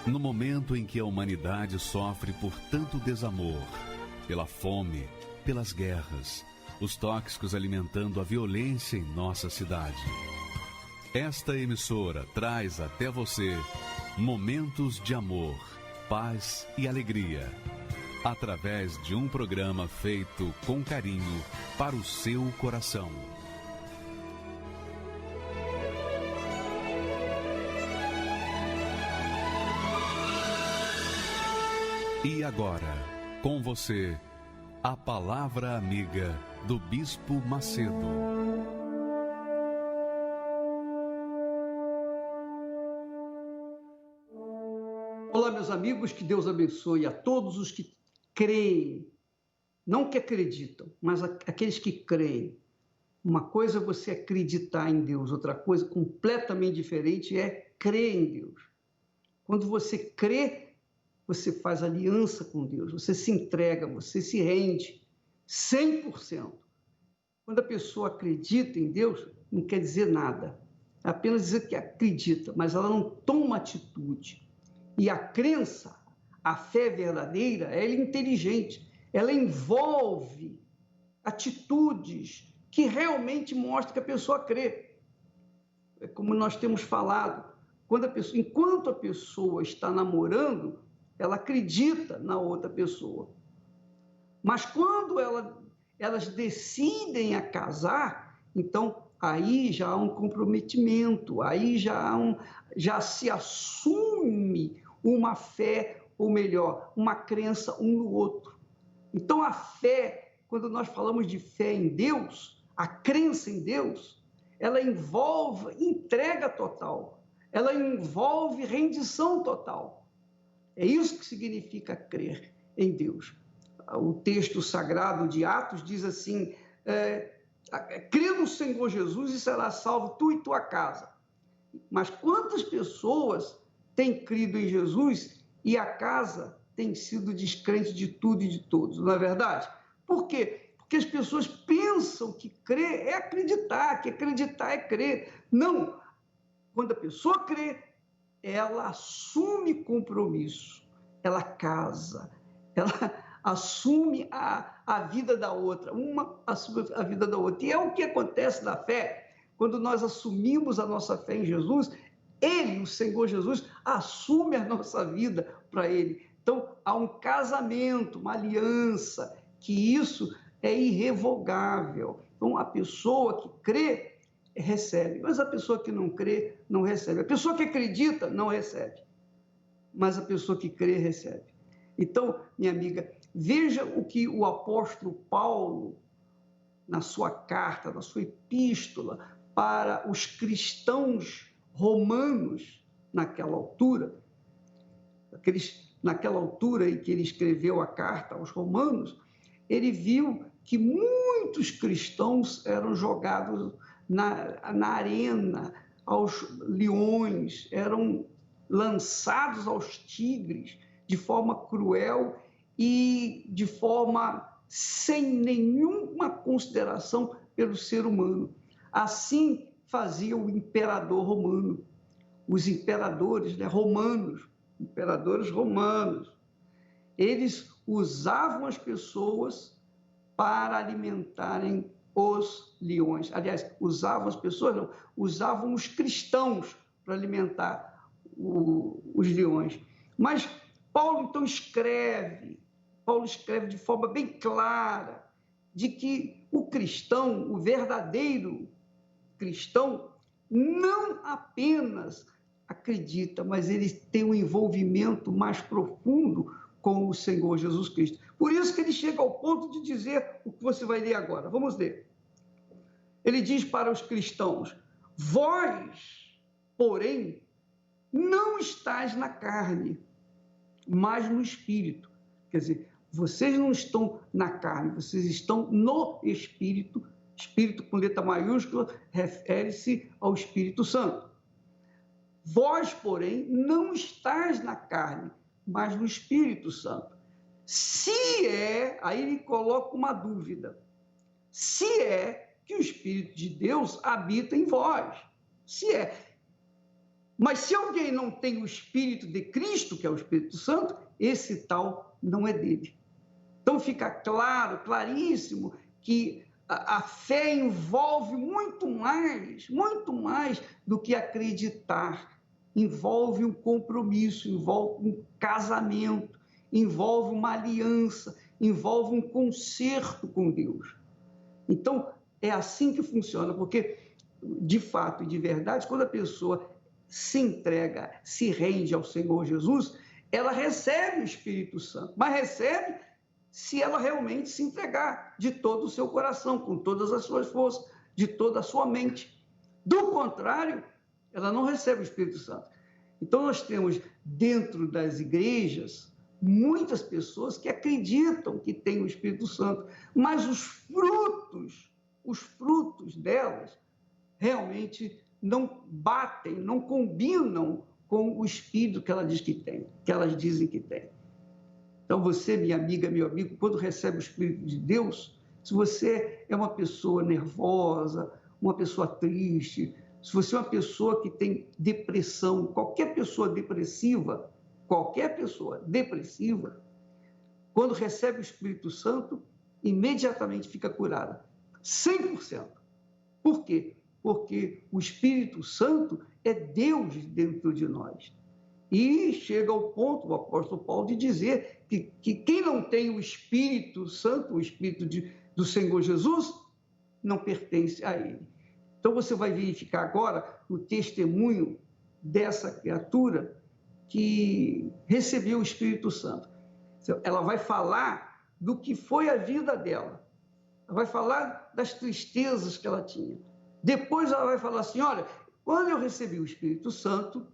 No momento em que a humanidade sofre por tanto desamor, pela fome, pelas guerras, os tóxicos alimentando a violência em nossa cidade. Esta emissora traz até você momentos de amor, paz e alegria, através de um programa feito com carinho para o seu coração. E agora, com você, a Palavra Amiga do Bispo Macedo. Olá, meus amigos, que Deus abençoe a todos os que creem, não que acreditam, mas aqueles que creem. Uma coisa é você acreditar em Deus, outra coisa completamente diferente é crer em Deus. Quando você crê, você faz aliança com Deus, você se entrega, você se rende 100%. Quando a pessoa acredita em Deus, não quer dizer nada, é apenas dizer que acredita, mas ela não toma atitude. E a crença, a fé verdadeira, ela é inteligente, ela envolve atitudes que realmente mostram que a pessoa crê. É como nós temos falado, enquanto a pessoa está namorando, ela acredita na outra pessoa. Mas quando elas decidem a casar, então aí já há um comprometimento, aí já se assume uma fé, ou melhor, uma crença um no outro. Então a fé, quando nós falamos de fé em Deus, a crença em Deus, ela envolve entrega total, ela envolve rendição total. É isso que significa crer em Deus. O texto sagrado de Atos diz assim, crê no Senhor Jesus e será salvo tu e tua casa. Mas quantas pessoas têm crido em Jesus e a casa tem sido descrente de tudo e de todos, não é verdade? Por quê? Porque as pessoas pensam que crer é acreditar, que acreditar é crer. Não! Quando a pessoa crê, ela assume compromisso, ela casa, ela assume a vida da outra, uma assume a vida da outra. E é o que acontece na fé, quando nós assumimos a nossa fé em Jesus, Ele, o Senhor Jesus, assume a nossa vida para Ele. Então, há um casamento, uma aliança, que isso é irrevogável. Então, a pessoa que crê, recebe, mas a pessoa que não crê, não recebe. A pessoa que acredita, não recebe, mas a pessoa que crê, recebe. Então, minha amiga, veja o que o apóstolo Paulo, na sua carta, na sua epístola, para os cristãos romanos, naquela altura em que ele escreveu a carta aos romanos, ele viu que muitos cristãos eram jogados na arena, aos leões, eram lançados aos tigres de forma cruel e de forma sem nenhuma consideração pelo ser humano. Assim fazia o imperador romano, os imperadores, imperadores romanos. Eles usavam as pessoas para alimentarem os leões. Aliás, usavam as pessoas, não, usavam os cristãos para alimentar os leões. Mas Paulo, então, escreve de forma bem clara de que o cristão, o verdadeiro cristão, não apenas acredita, mas ele tem um envolvimento mais profundo com o Senhor Jesus Cristo. Por isso que ele chega ao ponto de dizer o que você vai ler agora. Vamos ler. Ele diz para os cristãos: vós, porém, não estáis na carne, mas no Espírito. Quer dizer, vocês não estão na carne, vocês estão no Espírito. Espírito com letra maiúscula refere-se ao Espírito Santo. Vós, porém, não estáis na carne, mas no Espírito Santo. Se é, aí ele coloca uma dúvida, se é que o Espírito de Deus habita em vós. Se é. Mas se alguém não tem o Espírito de Cristo, que é o Espírito Santo, esse tal não é dele. Então fica claro, claríssimo, que a fé envolve muito mais do que acreditar. Envolve um compromisso, envolve um casamento, envolve uma aliança, envolve um concerto com Deus. Então, é assim que funciona, porque, de fato e de verdade, quando a pessoa se entrega, se rende ao Senhor Jesus, ela recebe o Espírito Santo, mas recebe se ela realmente se entregar de todo o seu coração, com todas as suas forças, de toda a sua mente. Do contrário, ela não recebe o Espírito Santo. Então, nós temos dentro das igrejas muitas pessoas que acreditam que têm o Espírito Santo, mas os frutos delas realmente não batem, não combinam com o Espírito que ela diz que tem, que elas dizem que tem. Então, você, minha amiga, meu amigo, quando recebe o Espírito de Deus, se você é uma pessoa nervosa, uma pessoa triste, se você é uma pessoa que tem depressão, qualquer pessoa depressiva, quando recebe o Espírito Santo, imediatamente fica curada. 100%. Por quê? Porque o Espírito Santo é Deus dentro de nós. E chega ao ponto, o apóstolo Paulo, de dizer que quem não tem o Espírito Santo, o Espírito do Senhor Jesus, não pertence a ele. Então você vai verificar agora o testemunho dessa criatura que recebeu o Espírito Santo. Ela vai falar do que foi a vida dela. Ela vai falar das tristezas que ela tinha. Depois ela vai falar assim, olha, quando eu recebi o Espírito Santo,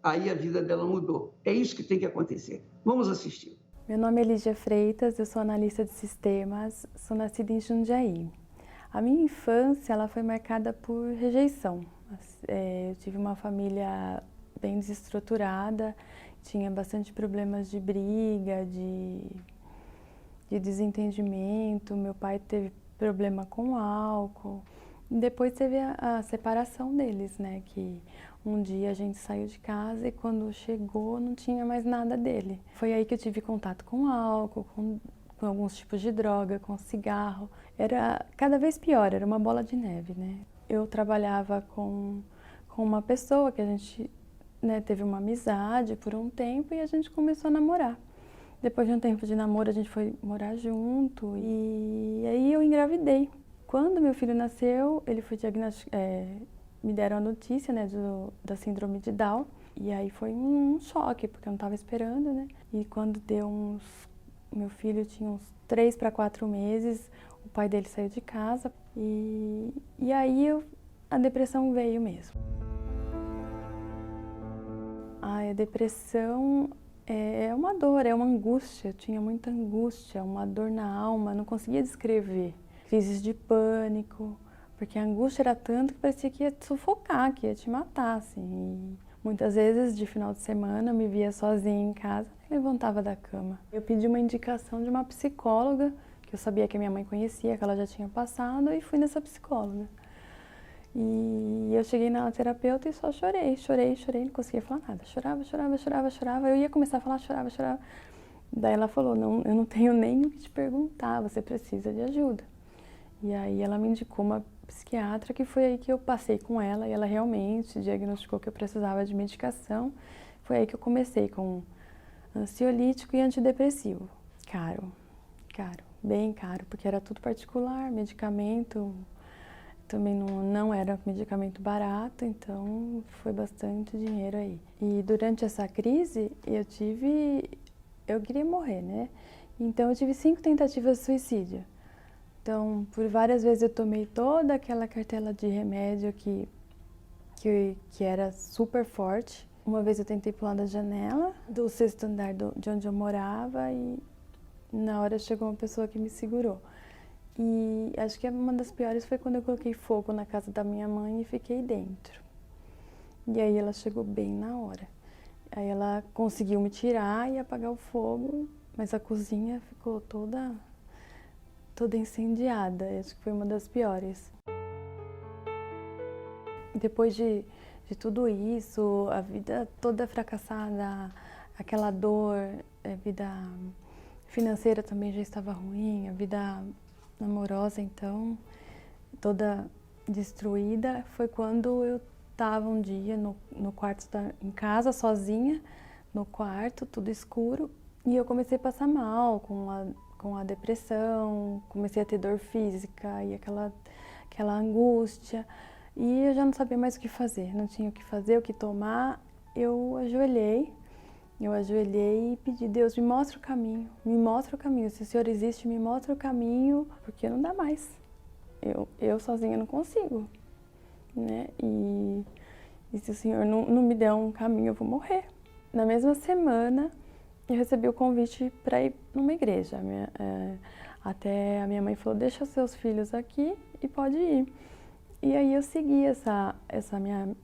aí a vida dela mudou. É isso que tem que acontecer. Vamos assistir. Meu nome é Lígia Freitas, eu sou analista de sistemas, sou nascida em Jundiaí. A minha infância ela foi marcada por rejeição. Eu tive uma família bem desestruturada, tinha bastante problemas de briga, de desentendimento. Meu pai teve problema com álcool. Depois teve a separação deles, né? Que um dia a gente saiu de casa e quando chegou não tinha mais nada dele. Foi aí que eu tive contato com álcool, com alguns tipos de droga, com cigarro. Era cada vez pior, era uma bola de neve, né? Eu trabalhava com uma pessoa que a gente, né, teve uma amizade por um tempo e a gente começou a namorar. Depois de um tempo de namoro, a gente foi morar junto e aí eu engravidei. Quando meu filho nasceu, ele foi me deram a notícia, né, da síndrome de Down. E aí foi um choque, porque eu não estava esperando, né? E quando meu filho tinha uns 3 para 4 meses, o pai dele saiu de casa. E aí a depressão veio mesmo. A depressão é uma dor, é uma angústia. Eu tinha muita angústia, uma dor na alma, não conseguia descrever. Crises de pânico, porque a angústia era tanto que parecia que ia te sufocar, que ia te matar, assim. E muitas vezes, de final de semana, eu me via sozinha em casa e levantava da cama. Eu pedi uma indicação de uma psicóloga, que eu sabia que a minha mãe conhecia, que ela já tinha passado, e fui nessa psicóloga. E eu cheguei na terapeuta e só chorei, não conseguia falar nada. Chorava. Eu ia começar a falar, chorava. Daí ela falou, não, eu não tenho nem o que te perguntar, você precisa de ajuda. E aí ela me indicou uma psiquiatra, que foi aí que eu passei com ela, e ela realmente diagnosticou que eu precisava de medicação. Foi aí que eu comecei com ansiolítico e antidepressivo. Caro, bem caro, porque era tudo particular, medicamento também não era medicamento barato, então foi bastante dinheiro aí. E durante essa crise eu queria morrer, né? Então eu tive 5 tentativas de suicídio. Então, por várias vezes eu tomei toda aquela cartela de remédio que era super forte. Uma vez eu tentei pular da janela do 6º andar de onde eu morava e na hora chegou uma pessoa que me segurou. E acho que uma das piores foi quando eu coloquei fogo na casa da minha mãe e fiquei dentro. E aí ela chegou bem na hora. Aí ela conseguiu me tirar e apagar o fogo, mas a cozinha ficou toda incendiada. Acho que foi uma das piores. Depois de de tudo isso, a vida toda fracassada, aquela dor, a vida financeira também já estava ruim, a vida amorosa, então, toda destruída, foi quando eu estava um dia no quarto, em casa, sozinha, no quarto, tudo escuro, e eu comecei a passar mal com a depressão, comecei a ter dor física e aquela angústia, e eu já não sabia mais o que fazer, não tinha o que fazer, o que tomar. Eu ajoelhei e pedi: Deus, me mostra o caminho, se o Senhor existe, me mostra o caminho, porque não dá mais, eu sozinha não consigo, né? E se o Senhor não me der um caminho, eu vou morrer. Na mesma semana, eu recebi o convite para ir numa igreja. Até a minha mãe falou: deixa os seus filhos aqui e pode ir. E aí eu segui essa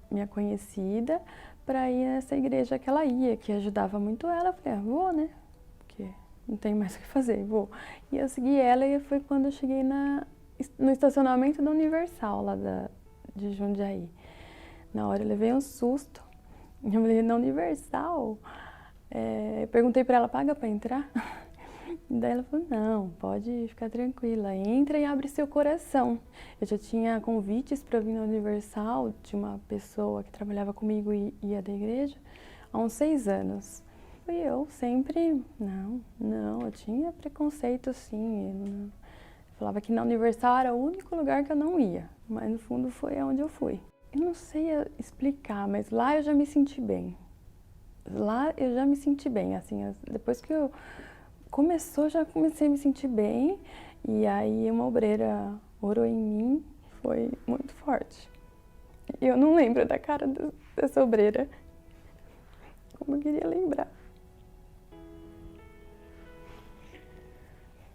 minha conhecida para ir nessa igreja que ela ia, que ajudava muito ela. Eu falei: vou, né? Porque não tem mais o que fazer, vou. E eu segui ela, e foi quando eu cheguei no estacionamento da Universal, lá de Jundiaí. Na hora eu levei um susto. Eu falei: na Universal? Eu perguntei para ela: paga para entrar? Daí ela falou: não, pode ficar tranquila, entra e abre seu coração. Eu já tinha convites para vir na Universal de uma pessoa que trabalhava comigo e ia da igreja há uns 6 anos. E eu sempre, não, eu tinha preconceito sim. Eu falava que na Universal era o único lugar que eu não ia, mas no fundo foi aonde eu fui. Eu não sei explicar, mas lá eu já me senti bem. Assim, depois que começou, já comecei a me sentir bem, e aí uma obreira orou em mim, foi muito forte. Eu não lembro da cara dessa obreira, como eu queria lembrar.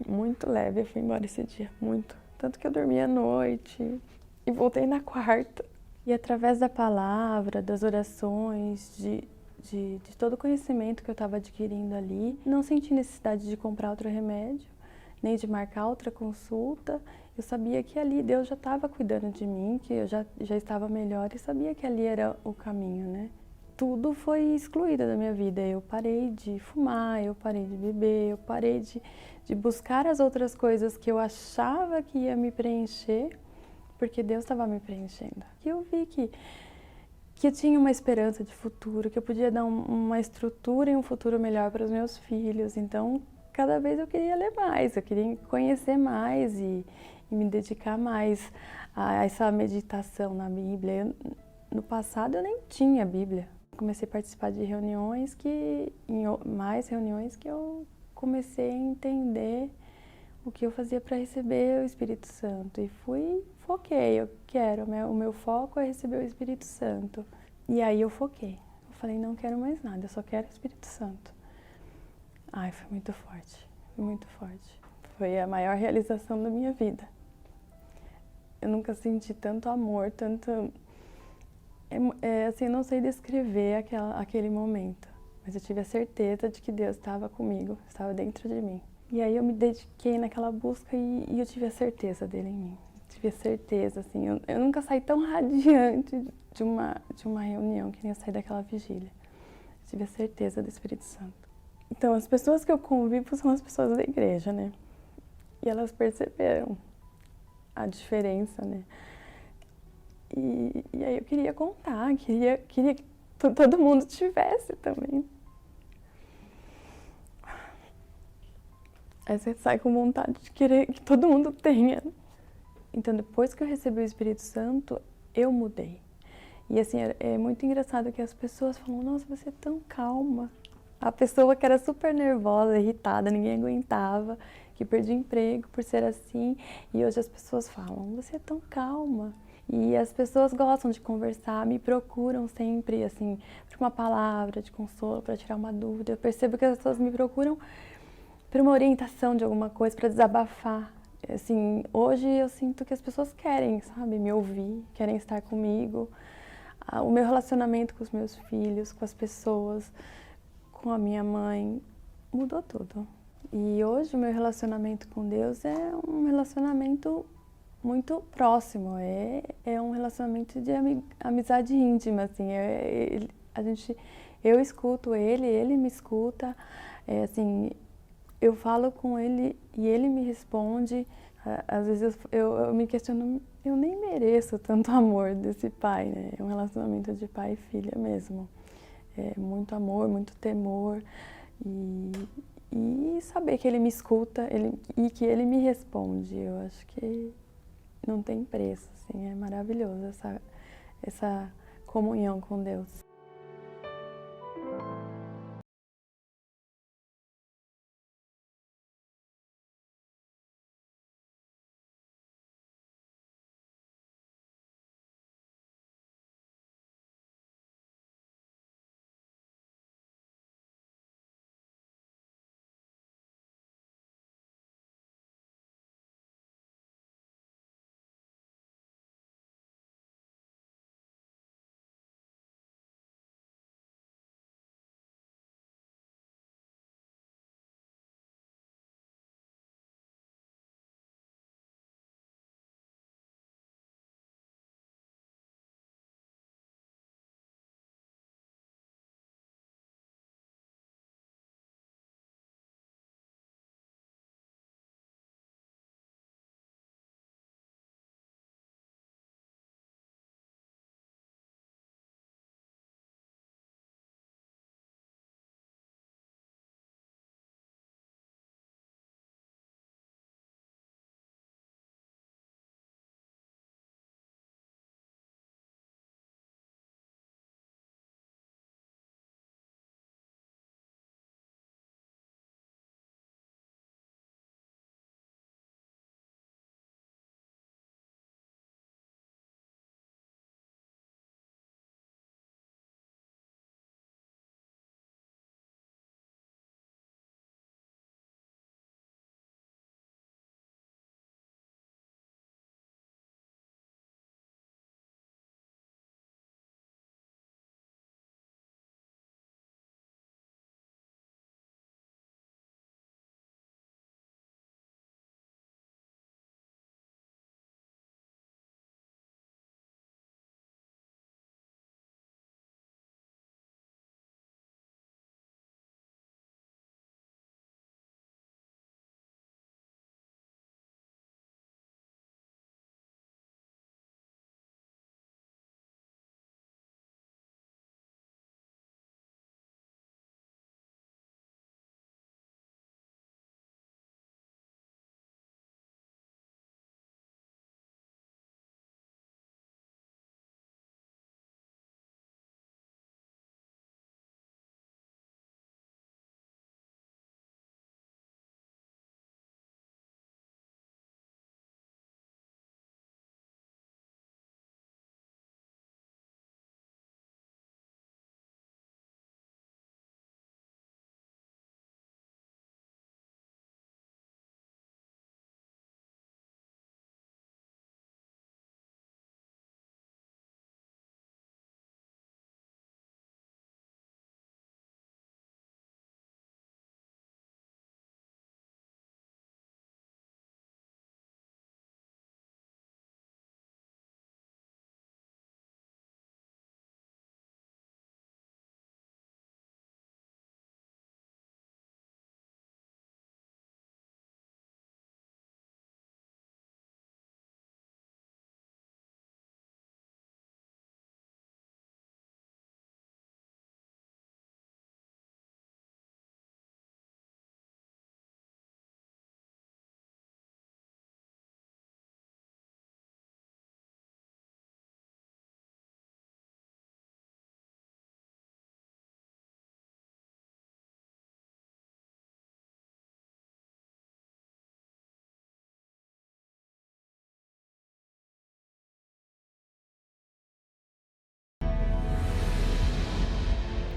Muito leve, eu fui embora esse dia, muito. Tanto que eu dormi à noite e voltei na quarta. E através da palavra, das orações, de todo o conhecimento que eu estava adquirindo ali, não senti necessidade de comprar outro remédio, nem de marcar outra consulta. Eu sabia que ali Deus já estava cuidando de mim, que eu já estava melhor, e sabia que ali era o caminho, né? Tudo foi excluído da minha vida. Eu parei de fumar, eu parei de beber, eu parei de buscar as outras coisas que eu achava que ia me preencher, porque Deus estava me preenchendo. E eu vi que eu tinha uma esperança de futuro, que eu podia dar uma estrutura e um futuro melhor para os meus filhos. Então, cada vez eu queria ler mais, eu queria conhecer mais e me dedicar mais a essa meditação na Bíblia. No passado eu nem tinha Bíblia. Comecei a participar de mais reuniões que eu comecei a entender o que eu fazia para receber o Espírito Santo. E foquei, o meu foco é receber o Espírito Santo. E aí eu foquei. Eu falei: não quero mais nada, eu só quero o Espírito Santo. Ai, foi muito forte, muito forte. Foi a maior realização da minha vida. Eu nunca senti tanto amor, tanto... assim, eu não sei descrever aquele momento, mas eu tive a certeza de que Deus estava comigo, estava dentro de mim. E aí eu me dediquei naquela busca e eu tive a certeza dele em mim. Tive a certeza, assim, eu nunca saí tão radiante de uma reunião que nem eu saí daquela vigília. Tive a certeza do Espírito Santo. Então, as pessoas que eu convivo são as pessoas da igreja, né? E elas perceberam a diferença, né? E aí eu queria contar, queria que todo mundo tivesse também. Aí você sai com vontade de querer que todo mundo tenha. Então, depois que eu recebi o Espírito Santo, eu mudei. E assim, é muito engraçado que as pessoas falam: nossa, você é tão calma. A pessoa que era super nervosa, irritada, ninguém aguentava, que perdia emprego por ser assim. E hoje as pessoas falam: você é tão calma. E as pessoas gostam de conversar, me procuram sempre, assim, por uma palavra de consolo, para tirar uma dúvida. Eu percebo que as pessoas me procuram por uma orientação de alguma coisa, para desabafar. Assim, hoje eu sinto que as pessoas querem, sabe, me ouvir, querem estar comigo. O meu relacionamento com os meus filhos, com as pessoas, com a minha mãe, mudou tudo. E hoje o meu relacionamento com Deus é um relacionamento muito próximo, é um relacionamento de amizade íntima, assim, eu escuto ele me escuta, assim, eu falo com ele e ele me responde. Às vezes eu me questiono, eu nem mereço tanto amor desse pai, né? É um relacionamento de pai e filha mesmo. É muito amor, muito temor e saber que ele me escuta e que ele me responde. Eu acho que não tem preço, assim, é maravilhoso essa comunhão com Deus.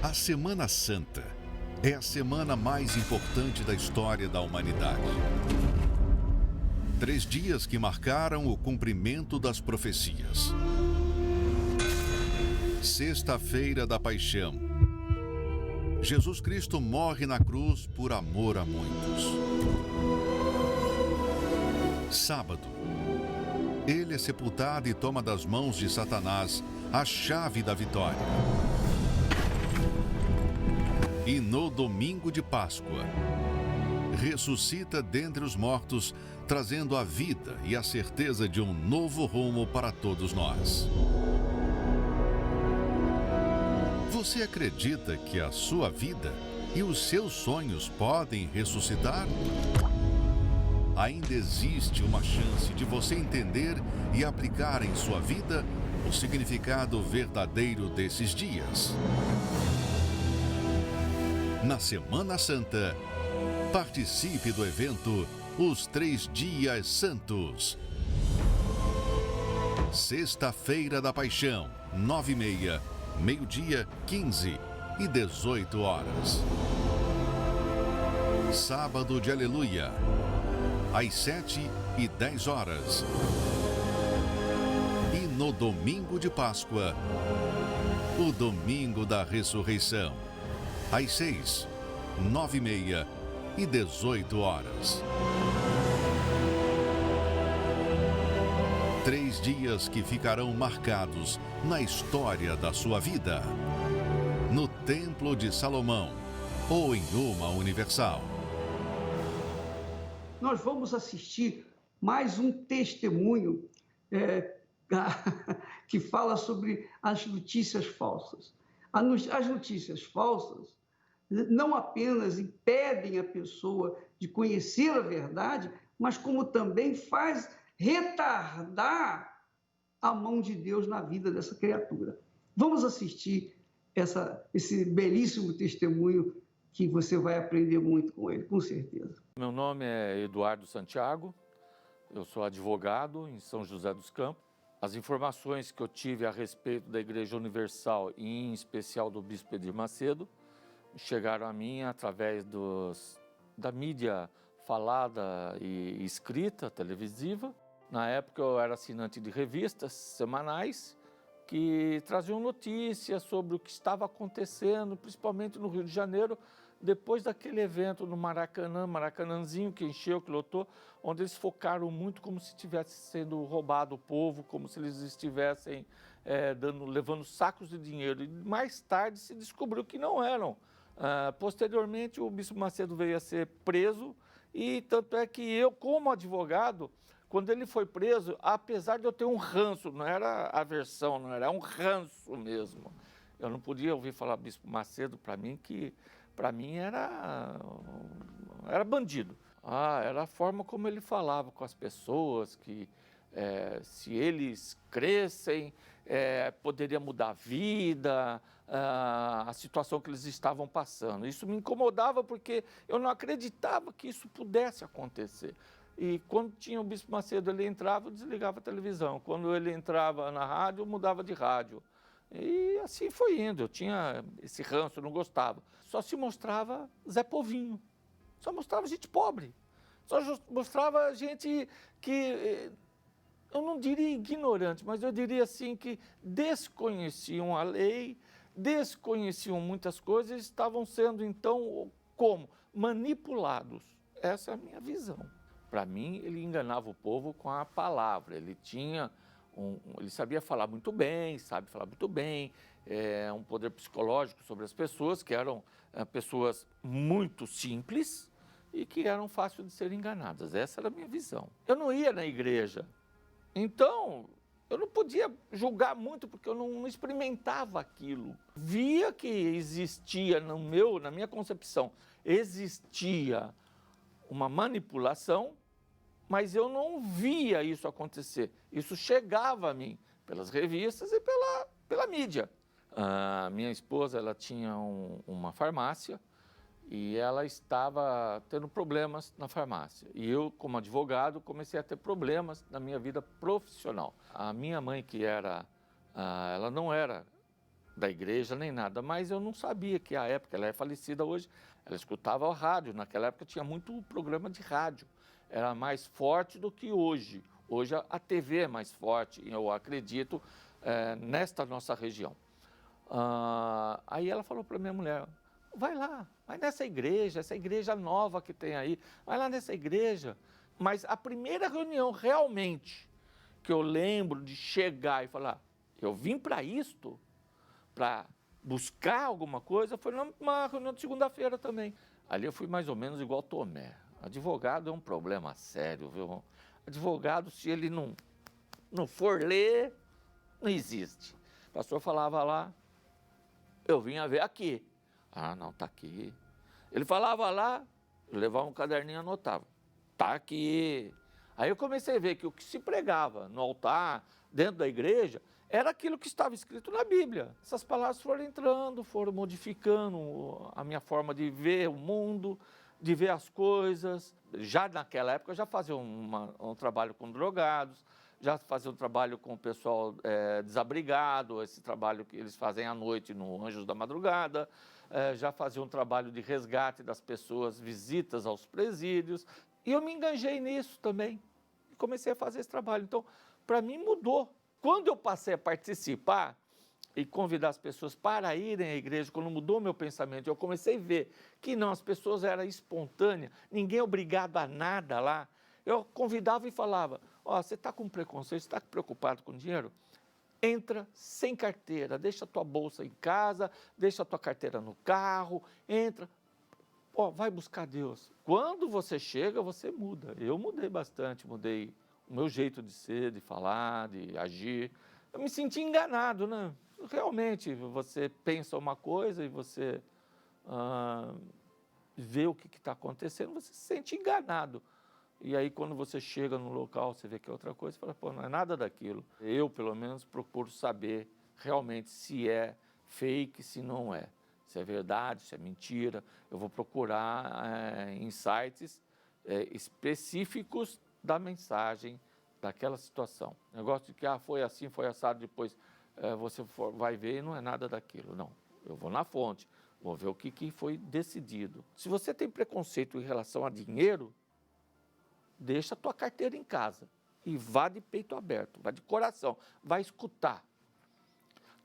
A Semana Santa é a semana mais importante da história da humanidade. 3 dias que marcaram o cumprimento das profecias. Sexta-feira da Paixão. Jesus Cristo morre na cruz por amor a muitos. Sábado. Ele é sepultado e toma das mãos de Satanás a chave da vitória. E no domingo de Páscoa, ressuscita dentre os mortos, trazendo a vida e a certeza de um novo rumo para todos nós. Você acredita que a sua vida e os seus sonhos podem ressuscitar? Ainda existe uma chance de você entender e aplicar em sua vida o significado verdadeiro desses dias. Na Semana Santa, participe do evento Os 3 Dias Santos. Sexta-feira da Paixão, 9h30, meio-dia, 15 e 18 horas. Sábado de Aleluia, às 7 e 10 horas. E no domingo de Páscoa, o domingo da ressurreição, às 6, 9h30 e 18 horas. 3 dias que ficarão marcados na história da sua vida. No Templo de Salomão ou em uma Universal. Nós vamos assistir mais um testemunho que fala sobre as notícias falsas. As notícias falsas não apenas impedem a pessoa de conhecer a verdade, mas como também faz retardar a mão de Deus na vida dessa criatura. Vamos assistir esse belíssimo testemunho que você vai aprender muito com ele, com certeza. Meu nome é Eduardo Santiago, eu sou advogado em São José dos Campos. As informações que eu tive a respeito da Igreja Universal, e em especial do Bispo Edir Macedo, chegaram a mim através da mídia falada e escrita, televisiva. Na época eu era assinante de revistas semanais que traziam notícias sobre o que estava acontecendo, principalmente no Rio de Janeiro, depois daquele evento no Maracanãzinho, que encheu, que lotou, onde eles focaram muito como se estivesse sendo roubado o povo, como se eles estivessem levando sacos de dinheiro. E mais tarde se descobriu que não eram. Posteriormente, o Bispo Macedo veio a ser preso, e tanto é que eu, como advogado, quando ele foi preso, apesar de eu ter um ranço, não era aversão, não era um ranço mesmo. Eu não podia ouvir falar Bispo Macedo para mim, que para mim era bandido. Era a forma como ele falava com as pessoas, que se eles crescem, poderia mudar a vida, a situação que eles estavam passando. Isso me incomodava porque eu não acreditava que isso pudesse acontecer. E quando tinha o Bispo Macedo, ele entrava, eu desligava a televisão. Quando ele entrava na rádio, eu mudava de rádio. E assim foi indo. Eu tinha esse ranço, eu não gostava. Só se mostrava Zé Povinho. Só mostrava gente pobre. Só mostrava gente que, eu não diria ignorante, mas eu diria assim que desconheciam a lei, desconheciam muitas coisas e estavam sendo, então, como? Manipulados. Essa é a minha visão. Para mim, ele enganava o povo com a palavra. Ele ele sabia falar muito bem, sabe falar muito bem, um poder psicológico sobre as pessoas, que eram pessoas muito simples e que eram fáceis de serem enganadas. Essa era a minha visão. Eu não ia na igreja, então eu não podia julgar muito, porque eu não experimentava aquilo. Via que existia, na minha concepção, existia uma manipulação, mas eu não via isso acontecer. Isso chegava a mim pelas revistas e pela mídia. A minha esposa, ela tinha uma farmácia e ela estava tendo problemas na farmácia. E eu, como advogado, comecei a ter problemas na minha vida profissional. A minha mãe, ela não era da igreja nem nada, mas eu não sabia que à época, ela é falecida hoje, ela escutava o rádio. Naquela época tinha muito programa de rádio. Era mais forte do que hoje. Hoje a TV é mais forte, eu acredito, nesta nossa região. Aí ela falou para minha mulher, vai lá, vai nessa igreja, essa igreja nova que tem aí, vai lá nessa igreja. Mas a primeira reunião realmente que eu lembro de chegar e falar, eu vim para isto, para buscar alguma coisa, foi numa reunião de segunda-feira também. Ali eu fui mais ou menos igual Tomé. Advogado é um problema sério, viu? Advogado, se ele não for ler, não existe. O pastor falava lá, eu vinha ver aqui. Ah, não, tá aqui. Ele falava lá, eu levava um caderninho e anotava. Tá aqui. Aí eu comecei a ver que o que se pregava no altar, dentro da igreja, era aquilo que estava escrito na Bíblia. Essas palavras foram entrando, foram modificando a minha forma de ver o mundo, de ver as coisas. Já naquela época, eu já fazia um trabalho com drogados, já fazia um trabalho com o pessoal desabrigado, esse trabalho que eles fazem à noite no Anjos da Madrugada, já fazia um trabalho de resgate das pessoas, visitas aos presídios, e eu me enganjei nisso também, e comecei a fazer esse trabalho. Então, para mim mudou. Quando eu passei a participar e convidar as pessoas para irem à igreja, quando mudou meu pensamento, eu comecei a ver que não, as pessoas eram espontâneas, ninguém é obrigado a nada lá. Eu convidava e falava, ó, você está com preconceito, você está preocupado com dinheiro? Entra sem carteira, deixa a tua bolsa em casa, deixa a tua carteira no carro, entra, ó, vai buscar Deus. Quando você chega, você muda. Eu mudei bastante, mudei o meu jeito de ser, de falar, de agir. Eu me senti enganado, né? Realmente, você pensa uma coisa e você vê o que está acontecendo, você se sente enganado. E aí, quando você chega no local, você vê que é outra coisa, você fala, pô, não é nada daquilo. Eu, pelo menos, procuro saber realmente se é fake, se não é. Se é verdade, se é mentira. Eu vou procurar insights específicos da mensagem, daquela situação. O negócio de que foi assim, foi assado, depois você vai ver e não é nada daquilo. Não, eu vou na fonte, vou ver o que foi decidido. Se você tem preconceito em relação a dinheiro, deixa a tua carteira em casa e vá de peito aberto, vá de coração, vai escutar.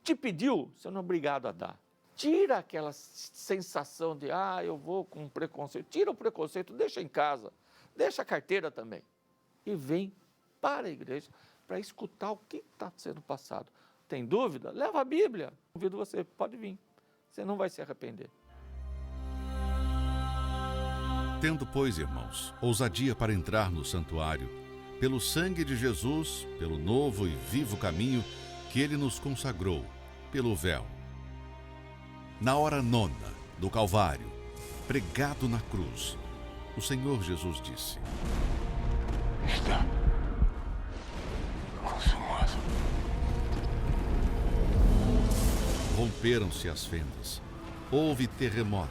Te pediu, você não é obrigado a dar. Tira aquela sensação de, eu vou com preconceito. Tira o preconceito, deixa em casa, deixa a carteira também. E vem para a igreja para escutar o que está sendo passado. Tem dúvida? Leva a Bíblia. Convido você, pode vir. Você não vai se arrepender. Tendo, pois, irmãos, ousadia para entrar no santuário, pelo sangue de Jesus, pelo novo e vivo caminho que ele nos consagrou, pelo véu. Na hora 9 do Calvário, pregado na cruz, o Senhor Jesus disse: Está consumado. Romperam-se as fendas, houve terremoto,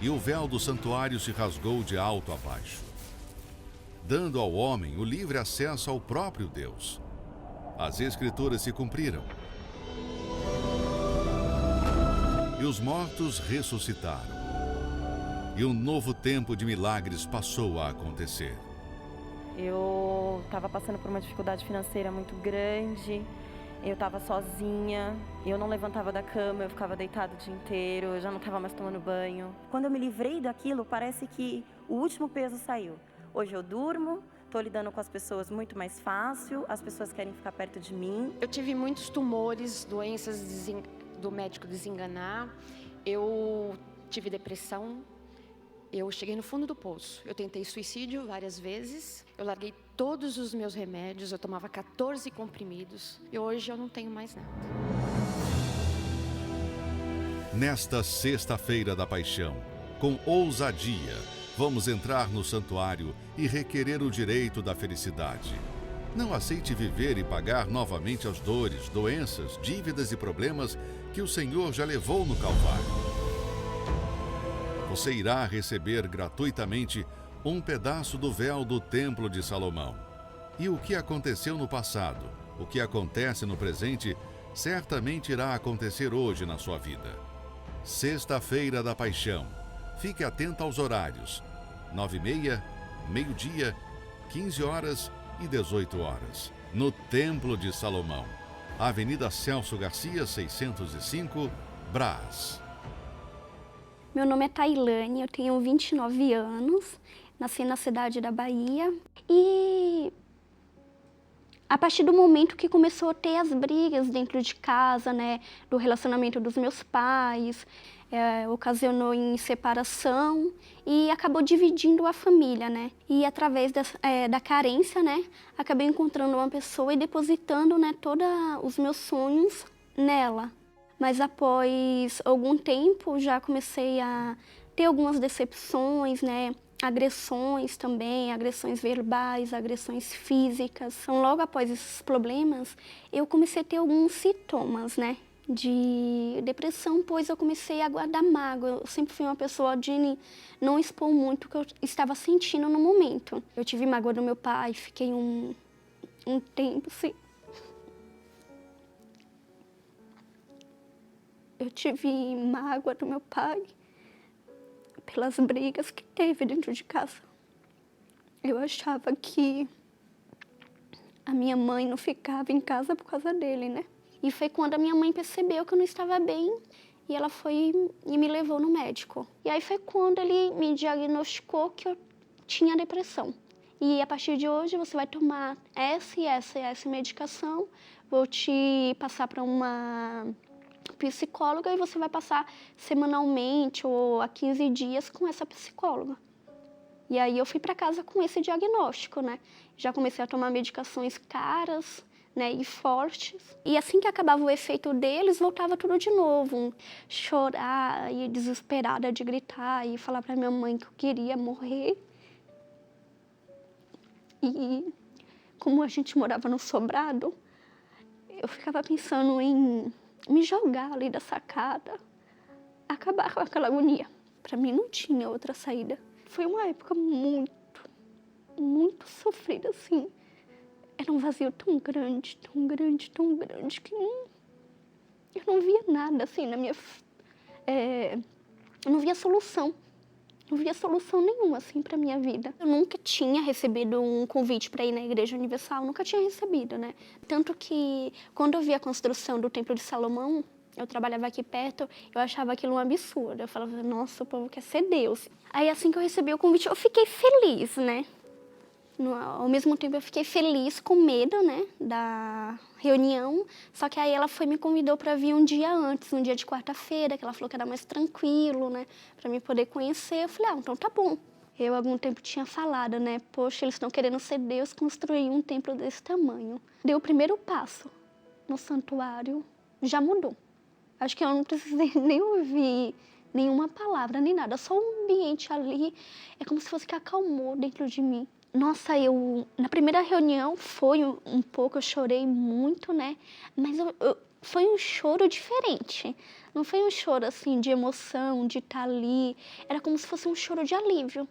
e o véu do santuário se rasgou de alto a baixo, dando ao homem o livre acesso ao próprio Deus. As Escrituras se cumpriram. E os mortos ressuscitaram. E um novo tempo de milagres passou a acontecer. Eu estava passando por uma dificuldade financeira muito grande. Eu estava sozinha, eu não levantava da cama, eu ficava deitada o dia inteiro, eu já não estava mais tomando banho. Quando eu me livrei daquilo, parece que o último peso saiu. Hoje eu durmo, estou lidando com as pessoas muito mais fácil, as pessoas querem ficar perto de mim. Eu tive muitos tumores, doenças do médico desenganar, eu tive depressão, eu cheguei no fundo do poço. Eu tentei suicídio várias vezes, eu larguei todos os meus remédios, eu tomava 14 comprimidos e hoje eu não tenho mais nada. Nesta sexta-feira da paixão, com ousadia, vamos entrar no santuário e requerer o direito da felicidade. Não aceite viver e pagar novamente as dores, doenças, dívidas e problemas que o Senhor já levou no Calvário. Você irá receber gratuitamente um pedaço do véu do Templo de Salomão. E o que aconteceu no passado, o que acontece no presente, certamente irá acontecer hoje na sua vida. Sexta-feira da Paixão. Fique atento aos horários: 9h30, meio-dia, 15 horas e 18 horas. No Templo de Salomão. Avenida Celso Garcia, 605, Brás. Meu nome é Tailane, eu tenho 29 anos, nasci na cidade da Bahia e A partir do momento que começou a ter as brigas dentro de casa, né, do relacionamento dos meus pais, ocasionou em separação e acabou dividindo a família, né? E através da carência, né, acabei encontrando uma pessoa e depositando, né, todos os meus sonhos nela. Mas após algum tempo já comecei a ter algumas decepções, né? Agressões também, agressões verbais, agressões físicas. Então, logo após esses problemas, eu comecei a ter alguns sintomas, né, de depressão, pois eu comecei a guardar mágoa. Eu sempre fui uma pessoa de não expor muito o que eu estava sentindo no momento. Eu tive mágoa do meu pai, fiquei um tempo assim. Eu tive mágoa do meu pai pelas brigas que teve dentro de casa. Eu achava que a minha mãe não ficava em casa por causa dele, né? E foi quando a minha mãe percebeu que eu não estava bem e ela foi e me levou no médico. E aí foi quando ele me diagnosticou que eu tinha depressão. E a partir de hoje você vai tomar essa medicação, vou te passar para uma psicóloga e você vai passar semanalmente ou a 15 dias com essa psicóloga. E aí eu fui para casa com esse diagnóstico, né? Já comecei a tomar medicações caras, né, e fortes. E assim que acabava o efeito deles, voltava tudo de novo. Chorar e desesperada de gritar e falar para minha mãe que eu queria morrer. E como a gente morava no sobrado, eu ficava pensando em me jogar ali da sacada, acabar com aquela agonia. Para mim não tinha outra saída. Foi uma época muito sofrida, assim. Era um vazio tão grande, que eu não via nada, assim, na minha... eu não via solução. Não via solução nenhuma, assim, para minha vida. Eu nunca tinha recebido um convite para ir na Igreja Universal, nunca tinha recebido, né? Tanto que, quando eu vi a construção do Templo de Salomão, eu trabalhava aqui perto, eu achava aquilo um absurdo. Eu falava, nossa, o povo quer ser Deus. Aí, assim que eu recebi o convite, eu fiquei feliz, né? Ao mesmo tempo, eu fiquei feliz, com medo, né, da reunião. Só que aí ela me convidou para vir um dia antes, um dia de quarta-feira, que ela falou que era mais tranquilo, né, para mim poder conhecer. Eu falei, então tá bom. Eu, há algum tempo, tinha falado, né, poxa, eles estão querendo ser Deus, construir um templo desse tamanho. Deu o primeiro passo no santuário, já mudou. Acho que eu não precisei nem ouvir nenhuma palavra, nem nada. Só o ambiente ali, é como se fosse que acalmou dentro de mim. Nossa, na primeira reunião foi um pouco, eu chorei muito, né? Mas foi um choro diferente. Não foi um choro, assim, de emoção, de estar ali. Era como se fosse um choro de alívio.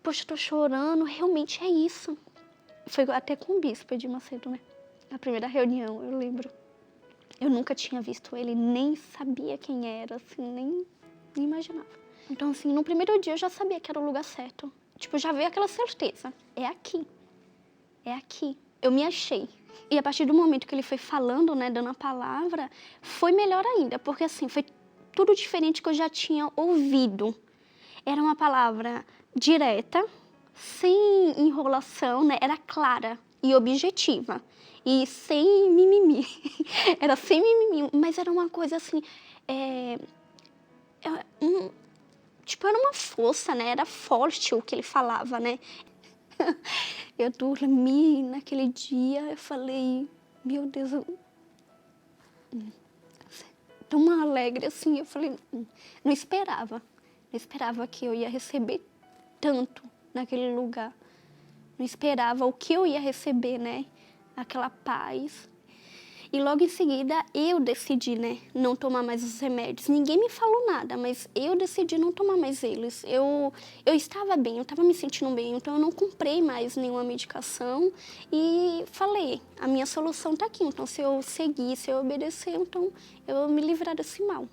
Poxa, eu tô chorando, realmente é isso. Foi até com o bispo Edir Macedo, né? Na primeira reunião, eu lembro. Eu nunca tinha visto ele, nem sabia quem era, assim, nem imaginava. Então, assim, no primeiro dia eu já sabia que era o lugar certo. Tipo, já veio aquela certeza, é aqui, é aqui. Eu me achei. E a partir do momento que ele foi falando, né, dando a palavra, foi melhor ainda, porque assim, foi tudo diferente que eu já tinha ouvido. Era uma palavra direta, sem enrolação, né, era clara e objetiva. E sem mimimi, era sem mimimi, mas era uma coisa assim, tipo, era uma força, né? Era forte o que ele falava, né? Eu dormi naquele dia, eu falei, meu Deus, tão alegre assim. Eu falei, não esperava que eu ia receber tanto naquele lugar. Não esperava o que eu ia receber, né? Aquela paz. E logo em seguida, eu decidi, né, não tomar mais os remédios. Ninguém me falou nada, mas eu decidi não tomar mais eles. Eu estava bem, eu estava me sentindo bem, então eu não comprei mais nenhuma medicação e falei, a minha solução está aqui, então se eu seguir, se eu obedecer, então eu vou me livrar desse mal.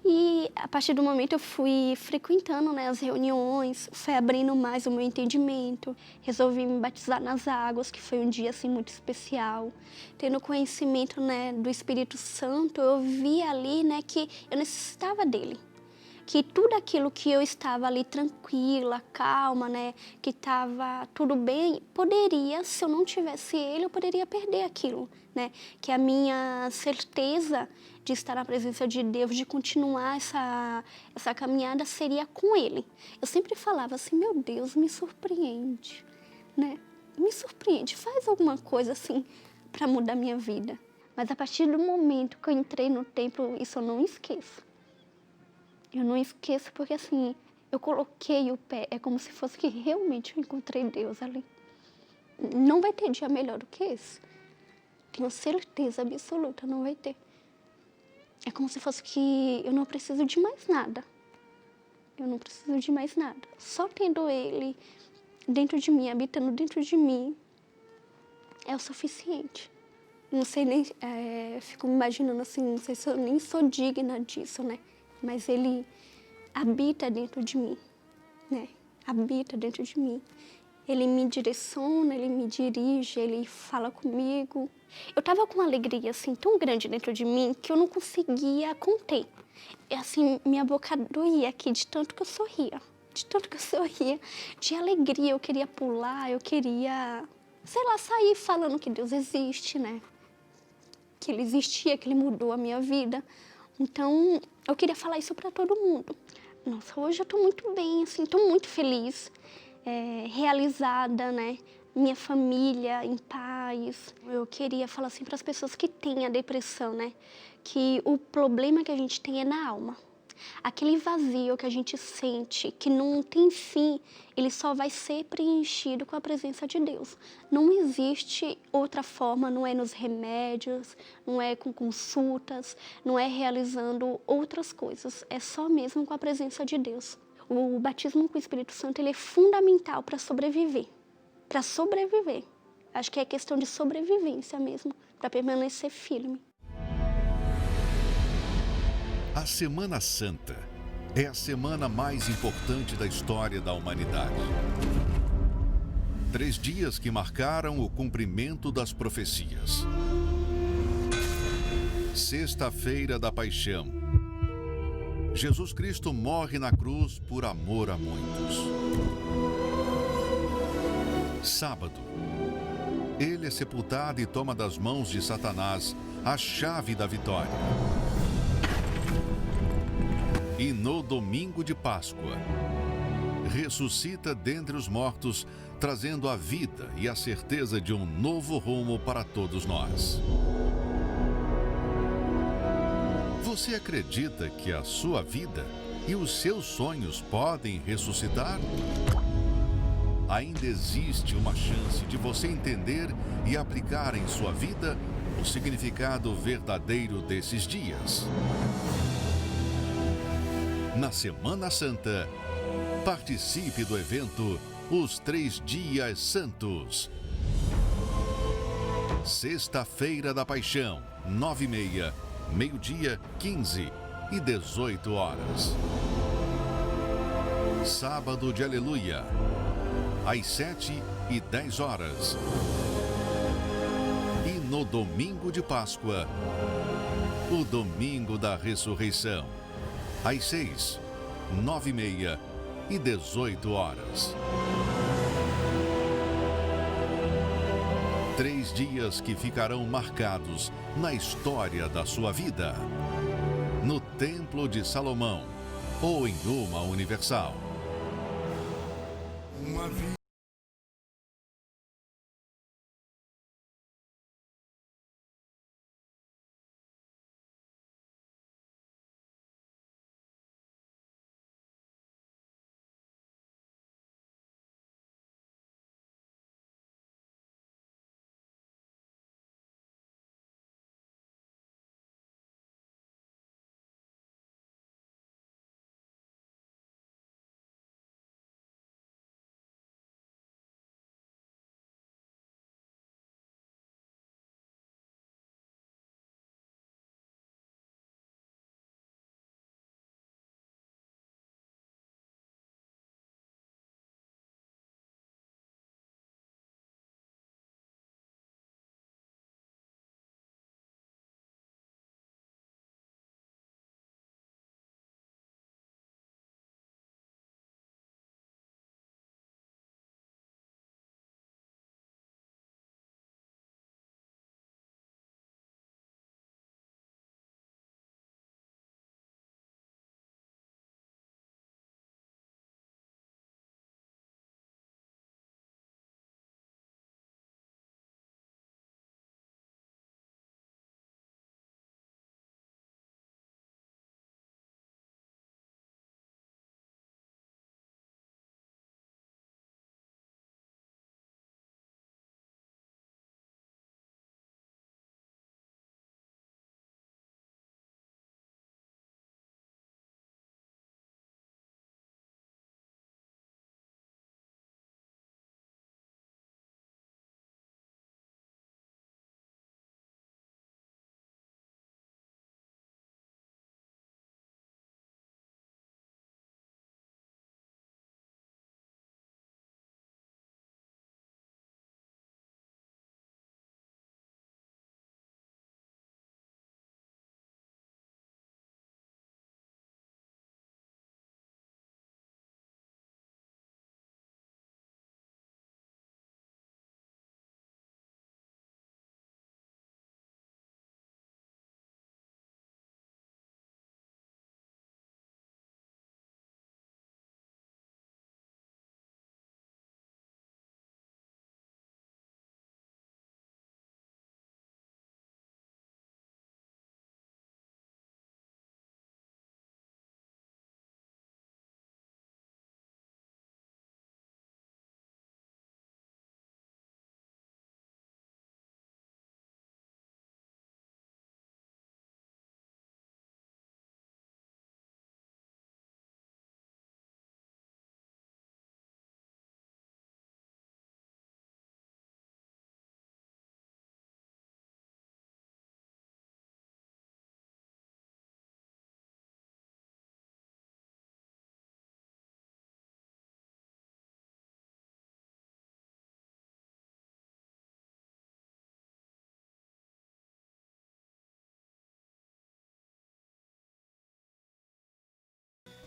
E a partir do momento eu fui frequentando, né, as reuniões, fui abrindo mais o meu entendimento, resolvi me batizar nas águas, que foi um dia assim muito especial. Tendo conhecimento, né, do Espírito Santo, eu vi ali, né, que eu necessitava dele. que tudo aquilo que eu estava ali tranquila, calma, né, que estava tudo bem, poderia, se eu não tivesse ele, eu poderia perder aquilo, né, que a minha certeza de estar na presença de Deus, de continuar essa caminhada seria com ele. Eu sempre falava assim, meu Deus, me surpreende, né, me surpreende, faz alguma coisa assim para mudar minha vida. Mas a partir do momento que eu entrei no templo, isso eu não esqueço. Eu não esqueço porque assim, eu coloquei o pé, é como se fosse que realmente eu encontrei Deus ali. Não vai ter dia melhor do que esse. Tenho certeza absoluta, não vai ter. É como se fosse que eu não preciso de mais nada. Eu não preciso de mais nada. Só tendo ele dentro de mim, habitando dentro de mim, é o suficiente. Não sei nem, fico me imaginando assim, não sei se eu nem sou digna disso, né? Mas ele habita dentro de mim, né? Habita dentro de mim. Ele me direciona, ele me dirige, ele fala comigo. Eu tava com uma alegria assim tão grande dentro de mim que eu não conseguia conter. E assim, minha boca doía aqui de tanto que eu sorria. De tanto que eu sorria, de alegria. Eu queria pular, eu queria, sei lá, sair falando que Deus existe, né? Que ele existia, que ele mudou a minha vida. Então, eu queria falar isso para todo mundo. Nossa, hoje eu tô muito bem, assim, tô muito feliz, realizada, né? Minha família em paz. Eu queria falar assim para as pessoas que têm a depressão, né? Que o problema que a gente tem é na alma. Aquele vazio que a gente sente, que não tem fim, ele só vai ser preenchido com a presença de Deus. Não existe outra forma, não é nos remédios, não é com consultas, não é realizando outras coisas. É só mesmo com a presença de Deus. O batismo com o Espírito Santo ele é fundamental para sobreviver. Para sobreviver. Acho que é questão de sobrevivência mesmo, para permanecer firme. A Semana Santa é a semana mais importante da história da humanidade. 3 dias que marcaram o cumprimento das profecias. Sexta-feira da Paixão. Jesus Cristo morre na cruz por amor a muitos. Sábado. Ele é sepultado e toma das mãos de Satanás a chave da vitória. E no domingo de Páscoa, ressuscita dentre os mortos, trazendo a vida e a certeza de um novo rumo para todos nós. Você acredita que a sua vida e os seus sonhos podem ressuscitar? Ainda existe uma chance de você entender e aplicar em sua vida o significado verdadeiro desses dias. Na Semana Santa, participe do evento Os 3 Dias Santos. Sexta-feira da Paixão, 9h30, meio-dia, 15 e 18 horas. Sábado de Aleluia, às 7 e 10 horas. E no domingo de Páscoa, o domingo da ressurreição, às 6, 9h30 e 18 horas. 3 dias que ficarão marcados na história da sua vida. No Templo de Salomão ou em uma Universal.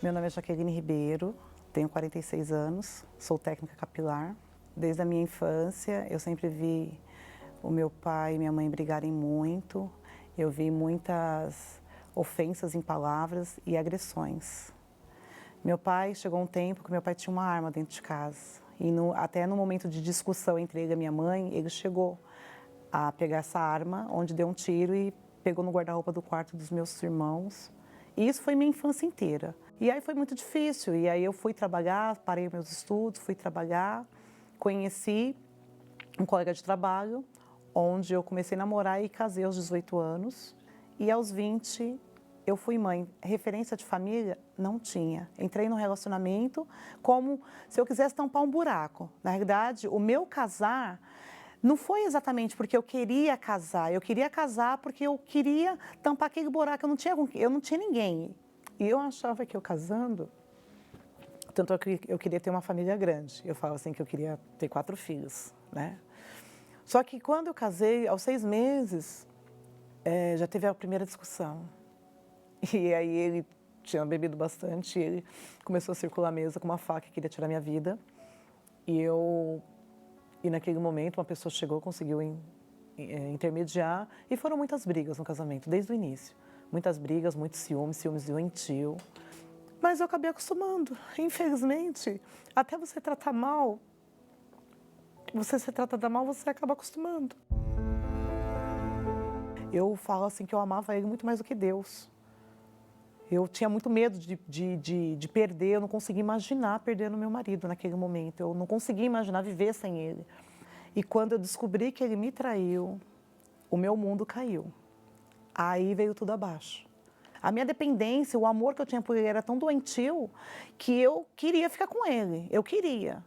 Meu nome é Jaqueline Ribeiro, tenho 46 anos, sou técnica capilar. Desde a minha infância, eu sempre vi o meu pai e minha mãe brigarem muito. Eu vi muitas ofensas em palavras e agressões. Meu pai, chegou um tempo que meu pai tinha uma arma dentro de casa. E até no momento de discussão entre ele e a minha mãe, ele chegou a pegar essa arma, onde deu um tiro e pegou no guarda-roupa do quarto dos meus irmãos. E isso foi minha infância inteira. E aí foi muito difícil. E aí eu fui trabalhar, parei meus estudos, fui trabalhar. Conheci um colega de trabalho, onde eu comecei a namorar e casei aos 18 anos. E aos 20, eu fui mãe. Referência de família? Não tinha. Entrei no relacionamento como se eu quisesse tampar um buraco. Na realidade, o meu casar não foi exatamente porque eu queria casar. Eu queria casar porque eu queria tampar aquele buraco. Eu não tinha ninguém. E eu achava que eu casando... Tanto que eu queria ter uma família grande. Eu falo assim que eu queria ter 4 filhos, né? Só que quando eu casei, aos 6 meses, já teve a primeira discussão. E aí ele tinha bebido bastante, ele começou a circular a mesa com uma faca e queria tirar minha vida. E naquele momento uma pessoa chegou, conseguiu intermediar, e foram muitas brigas no casamento, desde o início. Muitas brigas, muitos ciúmes doentio. Mas eu acabei acostumando. Infelizmente, até você tratar mal, você ser tratada mal, você acaba acostumando. Eu falo assim que eu amava ele muito mais do que Deus. Eu tinha muito medo de perder, eu não conseguia imaginar perdendo meu marido naquele momento. Eu não conseguia imaginar viver sem ele. E quando eu descobri que ele me traiu, o meu mundo caiu. Aí veio tudo abaixo. A minha dependência, o amor que eu tinha por ele era tão doentio que eu queria ficar com ele. Eu queria.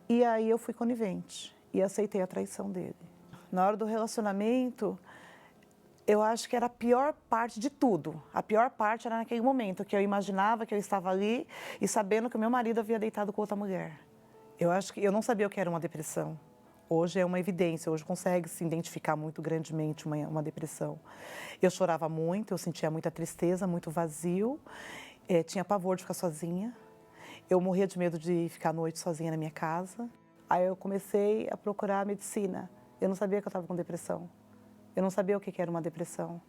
E aí eu fui conivente e aceitei a traição dele. Na hora do relacionamento, eu acho que era a pior parte de tudo. A pior parte era naquele momento que eu imaginava que eu estava ali e sabendo que o meu marido havia deitado com outra mulher. Eu acho que eu não sabia o que era uma depressão. Hoje é uma evidência, hoje consegue se identificar muito grandemente uma depressão. Eu chorava muito, eu sentia muita tristeza, muito vazio, tinha pavor de ficar sozinha. Eu morria de medo de ficar à noite sozinha na minha casa. Aí eu comecei a procurar medicina. Eu não sabia que eu estava com depressão. Eu não sabia o que era uma depressão.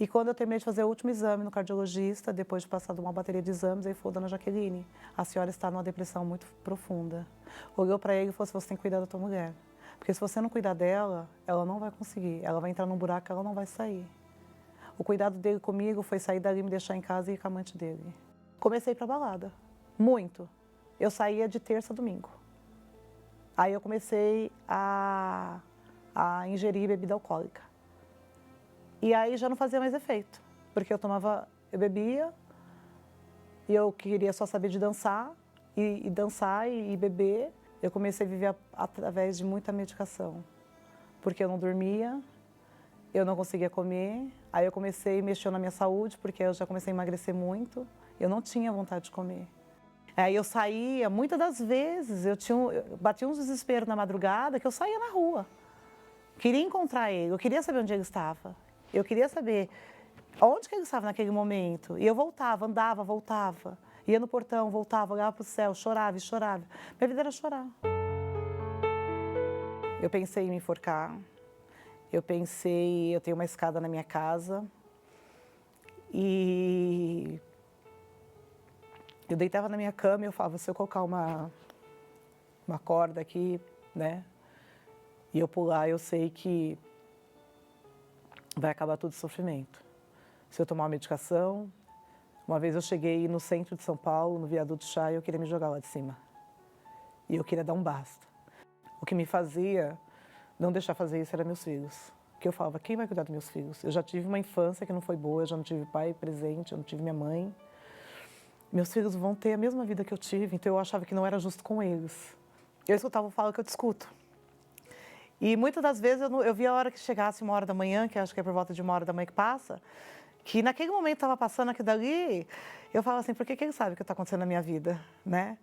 E quando eu terminei de fazer o último exame no cardiologista, depois de passar de uma bateria de exames, ele falou: dona Jaqueline, a senhora está numa depressão muito profunda. Olhou para ele e falou: você tem que cuidar da tua mulher. Porque se você não cuidar dela, ela não vai conseguir. Ela vai entrar num buraco que ela não vai sair. O cuidado dele comigo foi sair dali, me deixar em casa e ir com a amante dele. Comecei para balada. Muito. Eu saía de terça a domingo. Aí eu comecei a ingerir bebida alcoólica. E aí já não fazia mais efeito. Porque eu bebia, e eu queria só saber de dançar, e dançar e beber. Eu comecei a viver através de muita medicação, porque eu não dormia, eu não conseguia comer. Aí eu comecei a mexer na minha saúde, porque eu já comecei a emagrecer muito. Eu não tinha vontade de comer. Aí eu saía, muitas das vezes, eu batia uns desesperos na madrugada, que eu saía na rua. Queria encontrar ele, eu queria saber onde ele estava. Eu queria saber onde que ele estava naquele momento. E eu voltava, andava, voltava. Ia no portão, voltava, olhava para o céu, chorava e chorava. Minha vida era chorar. Eu pensei em me enforcar. Eu tenho uma escada na minha casa. E eu deitava na minha cama e eu falava: se eu colocar uma corda aqui, né? E eu pular, eu sei que vai acabar todo o sofrimento. Se eu tomar uma medicação... Uma vez eu cheguei no centro de São Paulo, no Viaduto Chá, e eu queria me jogar lá de cima. E eu queria dar um basta. O que me fazia não deixar fazer isso era meus filhos. Porque eu falava: quem vai cuidar dos meus filhos? Eu já tive uma infância que não foi boa, eu já não tive pai presente, eu não tive minha mãe. Meus filhos vão ter a mesma vida que eu tive, então eu achava que não era justo com eles. Eu escutava o falo que eu te escuto. E muitas das vezes eu via a hora que chegasse 1h da manhã, que acho que é por volta de 1h da manhã que passa, que naquele momento estava passando aquilo dali, eu falava assim: por que ele sabe o que está acontecendo na minha vida, né?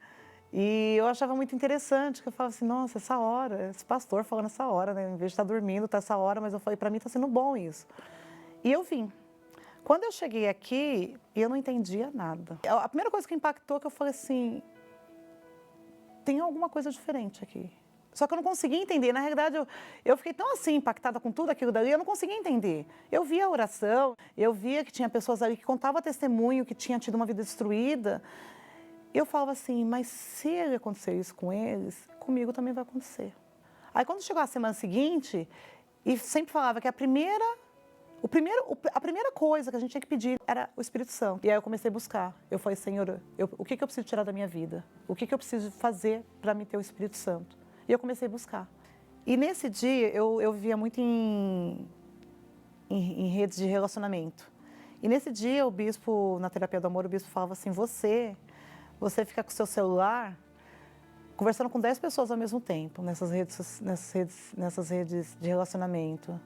E eu achava muito interessante, que eu falava assim: nossa, essa hora, esse pastor falando essa hora, né? Em vez de estar dormindo, tá essa hora, mas eu falei: para mim está sendo bom isso. E eu vim. Quando eu cheguei aqui, eu não entendia nada. A primeira coisa que impactou é que eu falei assim, tem alguma coisa diferente aqui. Só que eu não conseguia entender. Na realidade, eu fiquei tão assim, impactada com tudo aquilo dali, eu não conseguia entender. Eu via a oração, eu via que tinha pessoas ali que contavam testemunho, que tinham tido uma vida destruída. Eu falava assim, mas se ele acontecer isso com eles, comigo também vai acontecer. Aí quando chegou a semana seguinte, e sempre falava que a primeira coisa que a gente tinha que pedir era o Espírito Santo. E aí eu comecei a buscar. Eu falei, Senhor, o que eu preciso tirar da minha vida? O que eu preciso fazer para me ter o Espírito Santo? E eu comecei a buscar. E nesse dia, eu vivia muito em redes de relacionamento. E nesse dia, o bispo, na terapia do amor, o bispo falava assim, você fica com o seu celular conversando com 10 pessoas ao mesmo tempo, nessas redes de relacionamento.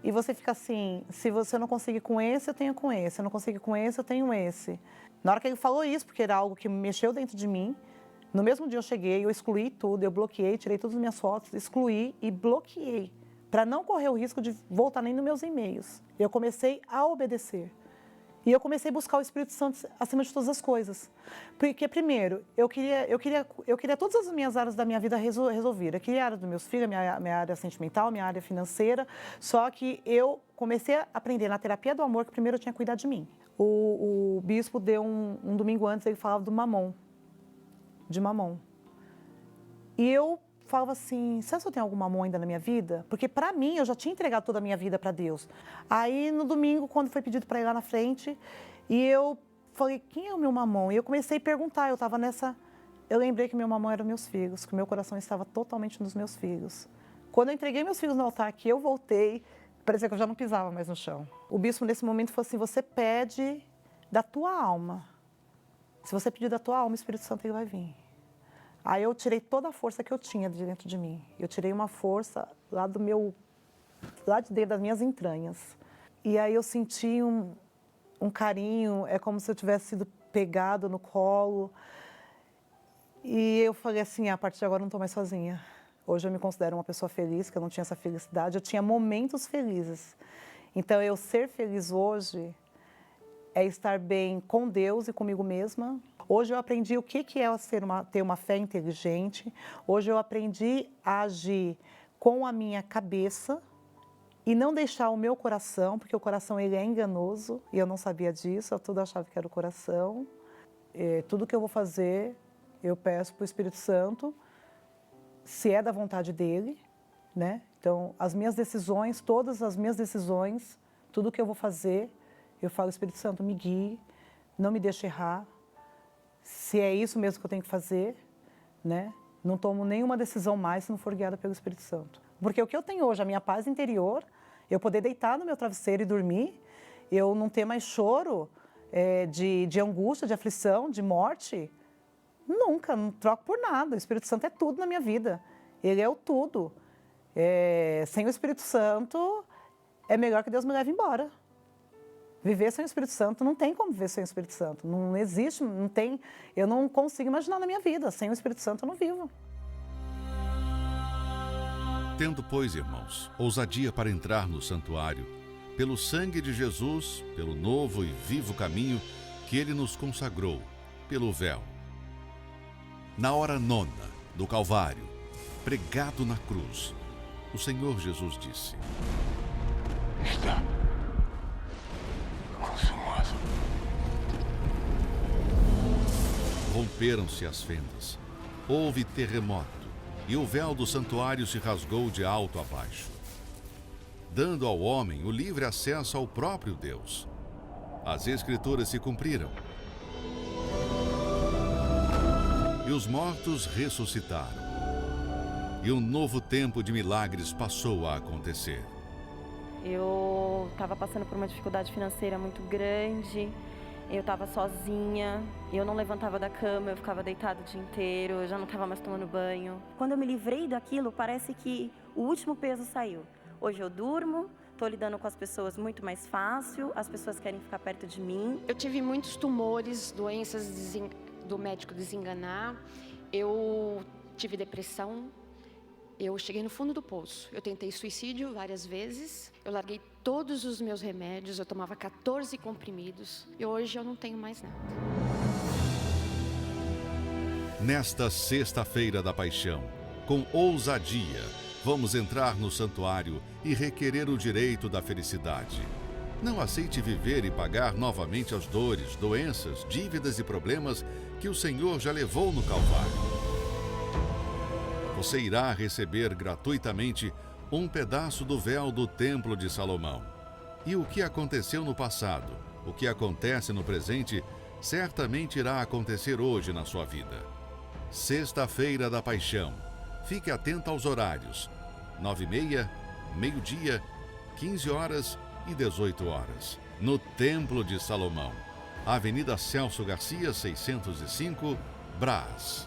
E você fica assim, se você não conseguir com esse, eu tenho com esse. Se eu não conseguir com esse, eu tenho esse. Na hora que ele falou isso, porque era algo que mexeu dentro de mim, no mesmo dia eu cheguei, eu excluí tudo, eu bloqueei, tirei todas as minhas fotos, excluí e bloqueei, para não correr o risco de voltar nem nos meus e-mails. Eu comecei a obedecer. E eu comecei a buscar o Espírito Santo acima de todas as coisas. Porque, primeiro, eu queria todas as minhas áreas da minha vida resolver. Eu queria a área dos meus filhos, minha área sentimental, minha área financeira. Só que eu comecei a aprender na terapia do amor que primeiro eu tinha que cuidar de mim. O bispo deu um domingo antes, ele falava do mamon. De mamon. E eu falava assim, será que eu tenho algum mamon ainda na minha vida? Porque para mim, eu já tinha entregado toda a minha vida para Deus. Aí no domingo, quando foi pedido para ir lá na frente, e eu falei, quem é o meu mamon? E eu comecei a perguntar, eu lembrei que meu mamon eram meus filhos, que o meu coração estava totalmente nos meus filhos. Quando eu entreguei meus filhos no altar, que eu voltei, parecia que eu já não pisava mais no chão. O bispo nesse momento falou assim, você pede da tua alma. Se você pedir da tua alma, o Espírito Santo ele vai vir. Aí eu tirei toda a força que eu tinha de dentro de mim. Eu tirei uma força lá de dentro das minhas entranhas. E aí eu senti um carinho, é como se eu tivesse sido pegado no colo. E eu falei assim, a partir de agora eu não estou mais sozinha. Hoje eu me considero uma pessoa feliz, que eu não tinha essa felicidade. Eu tinha momentos felizes. Então eu ser feliz hoje é estar bem com Deus e comigo mesma. Hoje eu aprendi o que é ter uma fé inteligente. Hoje eu aprendi a agir com a minha cabeça e não deixar o meu coração, porque o coração ele é enganoso e eu não sabia disso, eu tudo achava que era o coração. Tudo que eu vou fazer, eu peço para o Espírito Santo, se é da vontade dele, né? Então, as minhas decisões, todas as minhas decisões, tudo que eu vou fazer, eu falo, Espírito Santo, me guie, não me deixe errar. Se é isso mesmo que eu tenho que fazer, né? Não tomo nenhuma decisão mais se não for guiada pelo Espírito Santo. Porque o que eu tenho hoje, a minha paz interior, eu poder deitar no meu travesseiro e dormir, eu não ter mais choro de angústia, de aflição, de morte, nunca, não troco por nada. O Espírito Santo é tudo na minha vida. Ele é o tudo. Sem o Espírito Santo, é melhor que Deus me leve embora. Viver sem o Espírito Santo, não tem como viver sem o Espírito Santo. Não existe, não tem, eu não consigo imaginar na minha vida. Sem o Espírito Santo eu não vivo. Tendo, pois, irmãos, ousadia para entrar no santuário, pelo sangue de Jesus, pelo novo e vivo caminho que ele nos consagrou, pelo véu. Na hora nona do Calvário, pregado na cruz, o Senhor Jesus disse: Está consumado. Romperam-se as fendas, houve terremoto, e o véu do santuário se rasgou de alto a baixo, dando ao homem o livre acesso ao próprio Deus. As Escrituras se cumpriram. E os mortos ressuscitaram. E um novo tempo de milagres passou a acontecer. Eu estava passando por uma dificuldade financeira muito grande. Eu estava sozinha, eu não levantava da cama, eu ficava deitada o dia inteiro, eu já não estava mais tomando banho. Quando eu me livrei daquilo, parece que o último peso saiu. Hoje eu durmo, estou lidando com as pessoas muito mais fácil, as pessoas querem ficar perto de mim. Eu tive muitos tumores, doenças do médico desenganar, eu tive depressão, Eu cheguei no fundo do poço. Eu tentei suicídio várias vezes. Eu larguei todos os meus remédios. Eu tomava 14 comprimidos. E hoje eu não tenho mais nada. Nesta sexta-feira da paixão, com ousadia, vamos entrar no santuário e requerer o direito da felicidade. Não aceite viver e pagar novamente as dores, doenças, dívidas e problemas que o Senhor já levou no Calvário. Você irá receber gratuitamente um pedaço do véu do Templo de Salomão. E o que aconteceu no passado, o que acontece no presente, certamente irá acontecer hoje na sua vida. Sexta-feira da Paixão. Fique atento aos horários: 9h30, meio-dia, 15 horas e 18 horas. No Templo de Salomão. Avenida Celso Garcia, 605, Brás.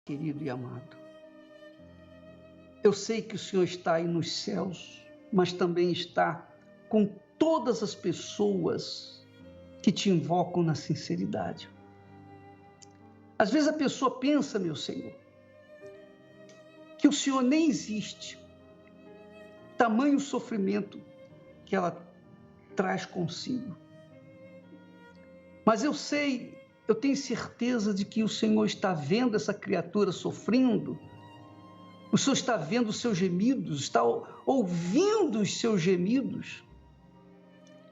Querido e amado, eu sei que o Senhor está aí nos céus, mas também está com todas as pessoas que te invocam na sinceridade. Às vezes a pessoa pensa, meu Senhor, que o Senhor nem existe, tamanho sofrimento que ela traz consigo. Mas eu tenho certeza de que o Senhor está vendo essa criatura sofrendo, o Senhor está vendo os seus gemidos, está ouvindo os seus gemidos,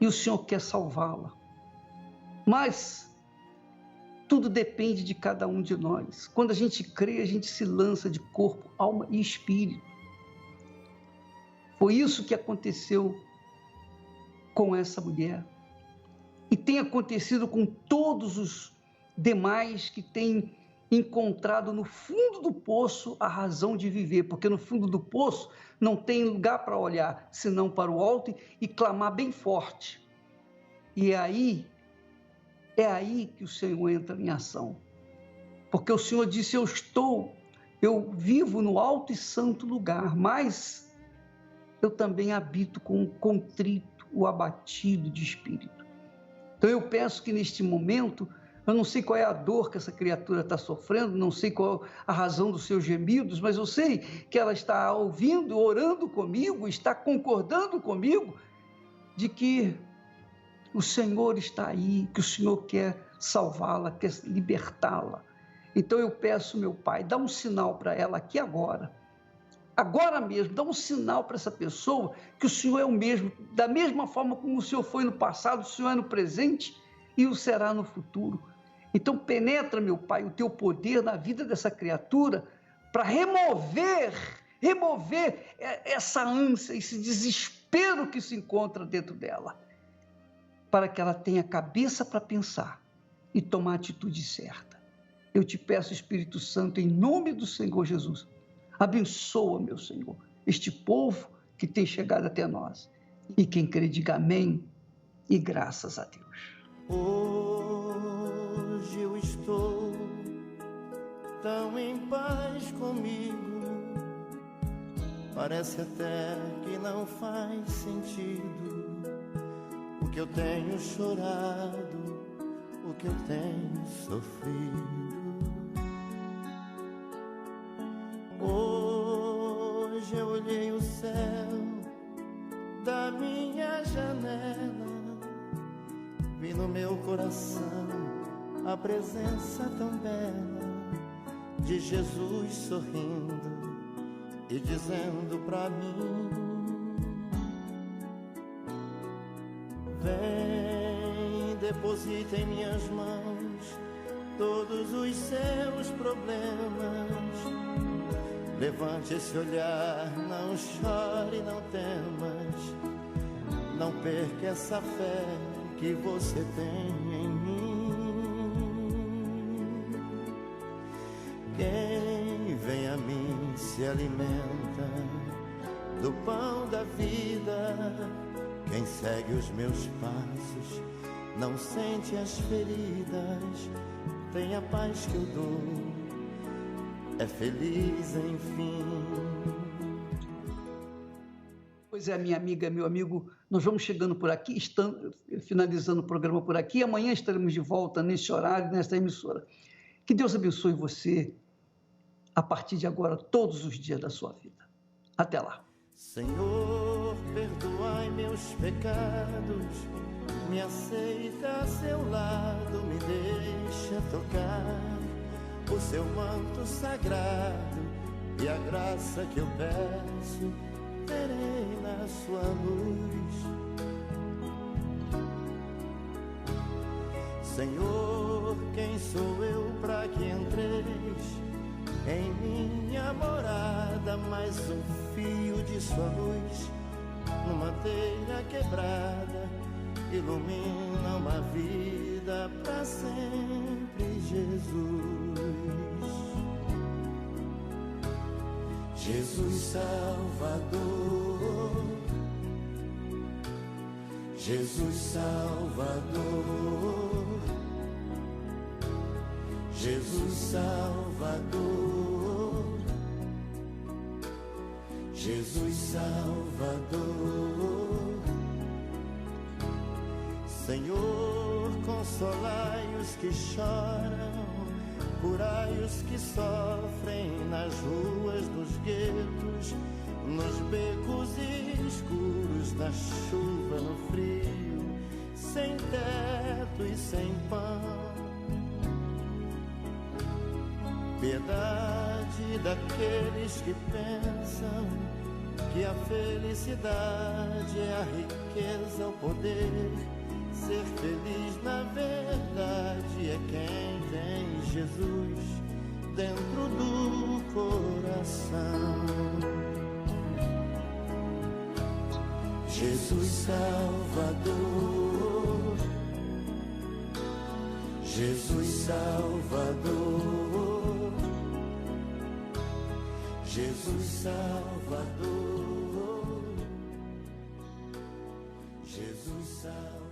e o Senhor quer salvá-la. Mas tudo depende de cada um de nós. Quando a gente crê, a gente se lança de corpo, alma e espírito. Foi isso que aconteceu com essa mulher. E tem acontecido com todos os demais que têm encontrado no fundo do poço a razão de viver, porque no fundo do poço não tem lugar para olhar, senão para o alto e clamar bem forte. E é aí que o Senhor entra em ação. Porque o Senhor disse, eu vivo no alto e santo lugar, mas eu também habito com o contrito, o abatido de espírito. Então eu peço que neste momento, eu não sei qual é a dor que essa criatura está sofrendo, não sei qual a razão dos seus gemidos, mas eu sei que ela está ouvindo, orando comigo, está concordando comigo de que o Senhor está aí, que o Senhor quer salvá-la, quer libertá-la. Então eu peço, meu Pai, dá um sinal para ela aqui agora mesmo, dá um sinal para essa pessoa que o Senhor é o mesmo, da mesma forma como o Senhor foi no passado, o Senhor é no presente e o será no futuro. Então penetra, meu Pai, o teu poder na vida dessa criatura para remover essa ânsia, esse desespero que se encontra dentro dela, para que ela tenha cabeça para pensar e tomar a atitude certa. Eu te peço, Espírito Santo, em nome do Senhor Jesus, abençoa, meu Senhor, este povo que tem chegado até nós. E quem crê, diga amém e graças a Deus. Hoje eu estou tão em paz comigo, parece até que não faz sentido o que eu tenho chorado, o que eu tenho sofrido. Hoje eu olhei o céu da minha janela, vi no meu coração a presença tão bela de Jesus sorrindo e dizendo pra mim: vem, deposita em minhas mãos todos os seus problemas. Levante esse olhar, não chore, não temas, não perca essa fé que você tem em mim. Quem vem a mim se alimenta do pão da vida. Quem segue os meus passos não sente as feridas. Tem a paz que eu dou, é feliz enfim. Pois é, minha amiga, meu amigo, nós vamos chegando por aqui, finalizando o programa por aqui. Amanhã estaremos de volta nesse horário, nesta emissora. Que Deus abençoe você a partir de agora, todos os dias da sua vida. Até lá. Senhor, perdoai meus pecados, me aceita a seu lado, me deixa tocar o seu manto sagrado, e a graça que eu peço terei na sua luz. Senhor, quem sou eu para que entreis em minha morada? Mais um fio de sua luz numa telha quebrada ilumina uma vida para sempre, Jesus. Jesus Salvador, Jesus Salvador, Jesus Salvador, Jesus Salvador. Senhor, consolai os que choram, curai os que sofrem nas ruas dos guetos, nos becos escuros, na chuva, no frio, sem teto e sem pão. Piedade daqueles que pensam que a felicidade é a riqueza, o poder. Ser feliz na verdade é quem tem Jesus dentro do coração. Jesus Salvador, Jesus Salvador, Jesus Salvador, Jesus Salvador.